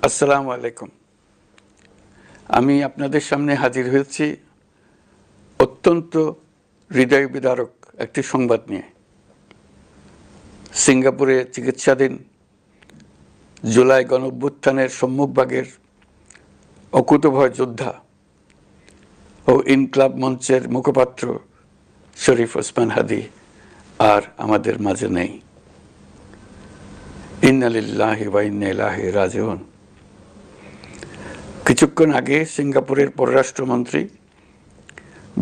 আসসালামু আলাইকুম। আমি আপনাদের সামনে হাজির হয়েছি অত্যন্ত হৃদয় বিদারক একটি সংবাদ নিয়ে। সিঙ্গাপুরে চিকিৎসাধীন জুলাই গণঅভ্যুত্থানের সম্মুখভাগের অকুতোভয় যোদ্ধা ও ইনকলাব মঞ্চের মুখপাত্র শরীফ ওসমান হাদী আর আমাদের মাঝে নেই। ইন্না লিল্লাহি ওয়া ইন্না ইলাইহি রাজিউন। কিছুক্ষণ আগে সিঙ্গাপুরের পররাষ্ট্রমন্ত্রী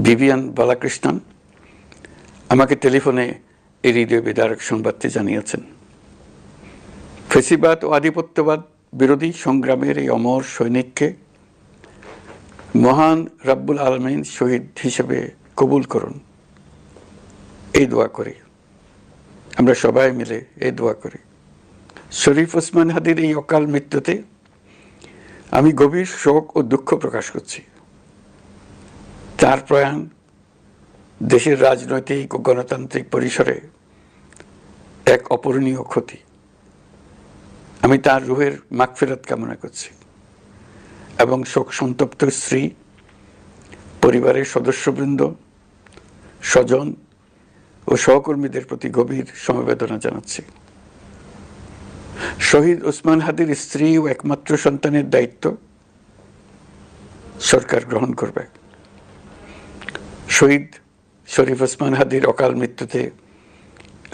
ভিভিয়ান বালাকৃষ্ণন আমাকে টেলিফোনে এই হৃদয় বিদারক সংবাদটি জানিয়েছেন। ফ্যাসিবাদ ও আধিপত্যবাদ বিরোধী সংগ্রামের এই অমর সৈনিককে মহান রাব্বুল আলামিন শহীদ হিসেবে কবুল করুন, এই দোয়া করি। আমরা সবাই মিলে এই দোয়া করি। শরীফ ওসমান হাদীর এই অকাল মৃত্যুতে আমি গভীর শোক ও দুঃখ প্রকাশ করছি। তার প্রয়াণ দেশের রাজনৈতিক ও গণতান্ত্রিক পরিসরে এক অপূরণীয় ক্ষতি। আমি তার রুহের মাগফিরাত কামনা করছি এবং শোক সন্তপ্ত স্ত্রী, পরিবারের সদস্যবৃন্দ, স্বজন ও সহকর্মীদের প্রতি গভীর সমবেদনা জানাচ্ছি। শহীদ ওসমান হাদীর স্ত্রী ও একমাত্র সন্তানের দায়িত্ব সরকার গ্রহণ করবে। শহীদ শরীফ ওসমান হাদীর অকাল মৃত্যুতে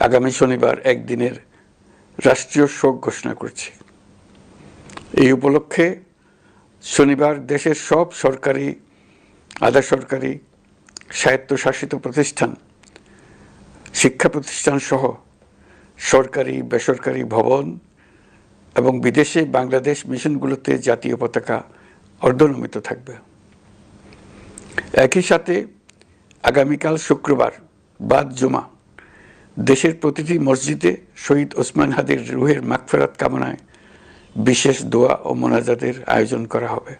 আগামী শনিবার একদিনের রাষ্ট্রীয় শোক ঘোষণা করছি। এই উপলক্ষে শনিবার দেশের সব সরকারি, আধা সরকারি, স্বায়ত্তশাসিত প্রতিষ্ঠান, শিক্ষা প্রতিষ্ঠান সহ সরকারি বেসরকারি ভবন এবং বিদেশে বাংলাদেশ মিশনগুলোতে জাতীয় পতাকা অর্ধনমিত থাকবে। একই সাথে আগামীকাল শুক্রবার বাদ জুমা দেশের প্রতিটি মসজিদে শহীদ ওসমান হাদীর রুহের মাগফিরাত কামনায় বিশেষ দোয়া ও মোনাজাতের আয়োজন করা হবে।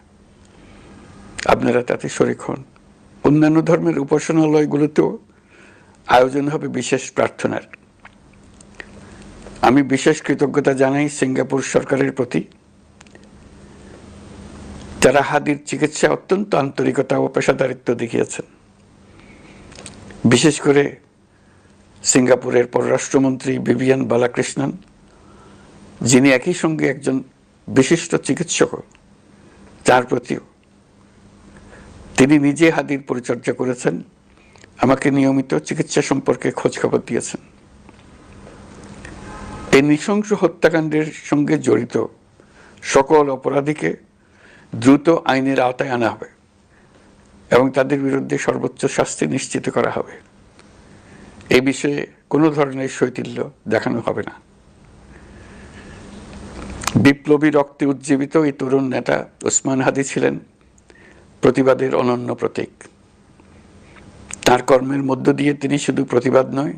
আপনারা তাতে শরীক হন। অন্যান্য ধর্মের উপাসনালয়গুলোতেও আয়োজন হবে বিশেষ প্রার্থনার। আমি বিশেষ কৃতজ্ঞতা জানাই সিঙ্গাপুর সরকারের প্রতি। যারা হাদীর চিকিৎসা অত্যন্ত আন্তরিকতা ও পেশাদারিত্ব দেখিয়েছেন। বিশেষ করে সিঙ্গাপুরের পররাষ্ট্রমন্ত্রী ভিভিয়ান বালাকৃষ্ণন, যিনি একই সঙ্গে একজন বিশিষ্ট চিকিৎসক, তার প্রতিও। তিনি নিজে হাদীর পরিচর্যা করেছেন, আমাকে নিয়মিত চিকিৎসা সম্পর্কে খোঁজখবর দিয়েছেন। এই নৃশংস হত্যাকাণ্ডের সঙ্গে জড়িত সকল অপরাধীকে দ্রুত আইনের আওতায় আনা হবে এবং তাদের বিরুদ্ধে সর্বোচ্চ শাস্তি নিশ্চিত করা হবে। এই বিষয়ে কোনো ধরনের শৈথিল্য দেখানো হবে না। বিপ্লবী রক্তে উজ্জীবিত এই তরুণ নেতা ওসমান হাদী ছিলেন প্রতিবাদের অনন্য প্রতীক। তার কর্মের মধ্য দিয়ে তিনি শুধু প্রতিবাদ নয়,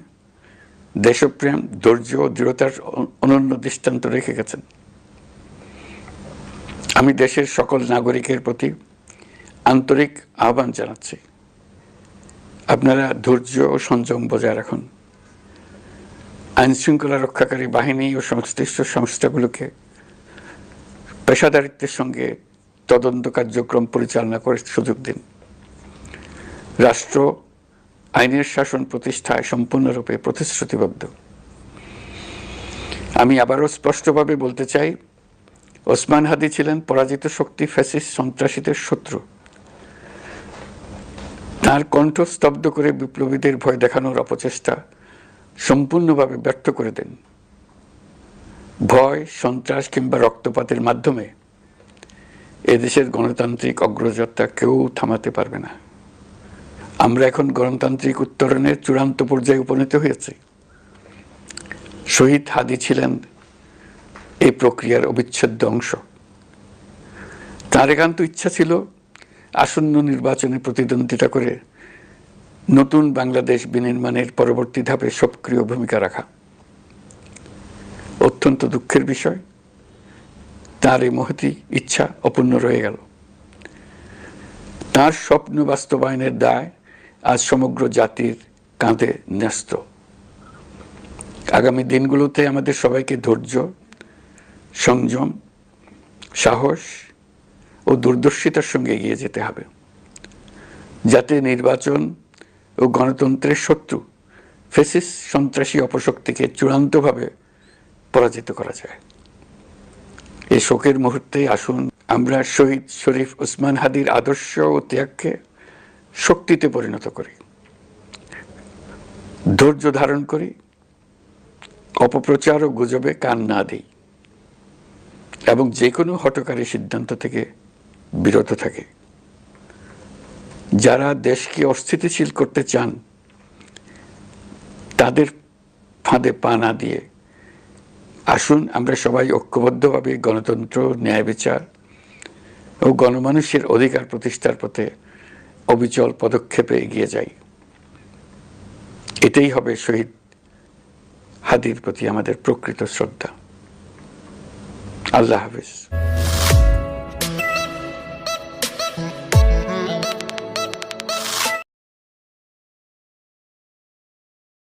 দেশপ্রেম, ধৈর্য ও দৃঢ়তার অনন্য দৃষ্টান্ত রেখে গেছেন। আমি দেশের সকল নাগরিকের প্রতি আন্তরিক আহ্বান জানাচ্ছি, আপনারা ধৈর্য ও সংযম বজায় রাখুন। আইনশৃঙ্খলা রক্ষাকারী বাহিনী ও সংশ্লিষ্ট সংস্থাগুলোকে পেশাদারিত্বের সঙ্গে তদন্ত কার্যক্রম পরিচালনা করে সুযোগ দিন। রাষ্ট্র আইনের শাসন প্রতিষ্ঠায় সম্পূর্ণরূপে প্রতিশ্রুতিবদ্ধ। আমি আবারও স্পষ্টভাবে বলতে চাই, ওসমান হাদী ছিলেন পরাজিত শক্তি ফ্যাসিস্ট সন্ত্রাসীদের শত্রু। তার কণ্ঠ স্তব্ধ করে বিপ্লবীদের ভয় দেখানোর অপচেষ্টা সম্পূর্ণভাবে ব্যর্থ করে দেন। ভয়, সন্ত্রাস কিংবা রক্তপাতের মাধ্যমে এদেশের গণতান্ত্রিক অগ্রযাত্রা কেউ থামাতে পারবে না। আমরা এখন গণতান্ত্রিক উত্তরণের চূড়ান্ত পর্যায়ে উপনীত হয়েছি। শহীদ হাদী ছিলেন এই প্রক্রিয়ার অবিচ্ছেদ্য অংশ। তার একান্ত ইচ্ছা ছিল আসন্ন নির্বাচনে প্রতিদ্বন্দ্বিতা করে নতুন বাংলাদেশ বিনির্মাণের পরবর্তী ধাপে সক্রিয় ভূমিকা রাখা। অত্যন্ত দুঃখের বিষয়, তার এই মহতী ইচ্ছা অপূর্ণ রয়ে গেল। তার স্বপ্ন বাস্তবায়নের দায় আজ সমগ্র জাতির কাঁধে ন্যস্ত। আগামী দিনগুলোতে আমাদের সবাইকে ধৈর্য, সংযম, সাহস ও দূরদর্শিতার সঙ্গে এগিয়ে যেতে হবে, যাতে নির্বাচন ও গণতন্ত্রের শত্রু ফ্যাসিস্ট সন্ত্রাসী অপশক্তিকে চূড়ান্তভাবে পরাজিত করা যায়। এই শোকের মুহূর্তে আসুন আমরা শহীদ শরীফ ওসমান হাদির আদর্শ ও ত্যাগকে শক্তিতে পরিণত করি, ধৈর্য ধারণ করি, অপপ্রচার ও গুজবে কান না দিই এবং যে কোনো হঠকারী সিদ্ধান্ত থেকে বিরত থাকে। যারা দেশকে অস্থিতিশীল করতে চান তাদের ফাঁদে পা না দিয়ে আসুন আমরা সবাই ঐক্যবদ্ধভাবে গণতন্ত্র, ন্যায় বিচার ও গণমানুষের অধিকার প্রতিষ্ঠার পথে অবিচল পদক্ষেপে এগিয়ে যাই। এটাই হবে শহীদ হাদির প্রতি আমাদের প্রকৃত শ্রদ্ধা। আল্লাহ হাফেজ।